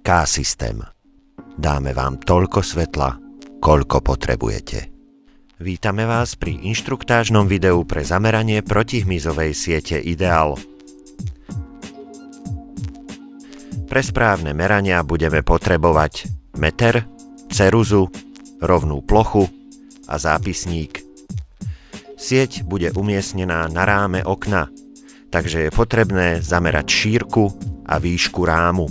K-systém. Dáme vám toľko svetla, koľko potrebujete. Vítame vás pri inštruktážnom videu pre zameranie protihmyzovej siete Ideal. Pre správne merania budeme potrebovať meter, ceruzu, rovnú plochu a zápisník. Sieť bude umiestnená na ráme okna, takže je potrebné zamerať šírku a výšku rámu.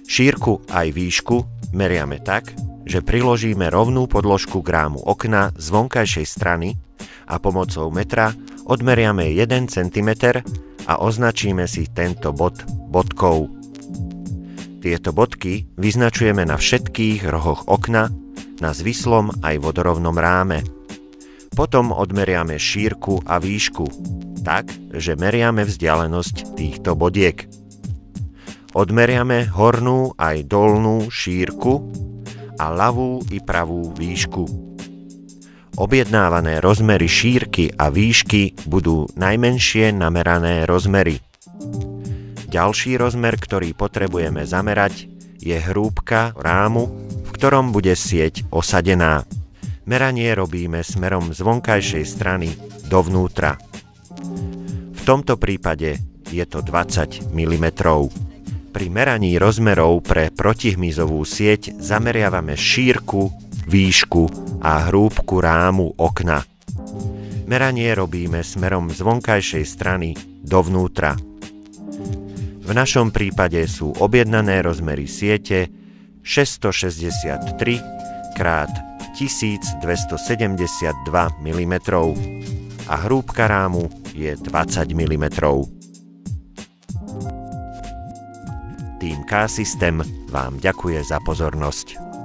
Šírku aj výšku meriame tak, že priložíme rovnú podložku k rámu okna z vonkajšej strany a pomocou metra odmeriame 1 cm a označíme si tento bod bodkou. Tieto bodky vyznačujeme na všetkých rohoch okna, na zvislom aj vodorovnom ráme. Potom odmeriame šírku a výšku, tak, že meriame vzdialenosť týchto bodiek. Odmeriame hornú aj dolnú šírku a ľavú i pravú výšku. Objednávané rozmery šírky a výšky budú najmenšie namerané rozmery. Ďalší rozmer, ktorý potrebujeme zamerať, je hrúbka rámu, v ktorom bude sieť osadená. Meranie robíme smerom z vonkajšej strany dovnútra. V tomto prípade je to 20 mm. Pri meraní rozmerov pre protihmyzovú sieť zameriavame šírku, výšku a hrúbku rámu okna. Meranie robíme smerom z vonkajšej strany dovnútra. V našom prípade sú objednané rozmery siete 663 x 1272 mm a hrúbka rámu je 20 mm. Tým K-systém vám ďakuje za pozornosť.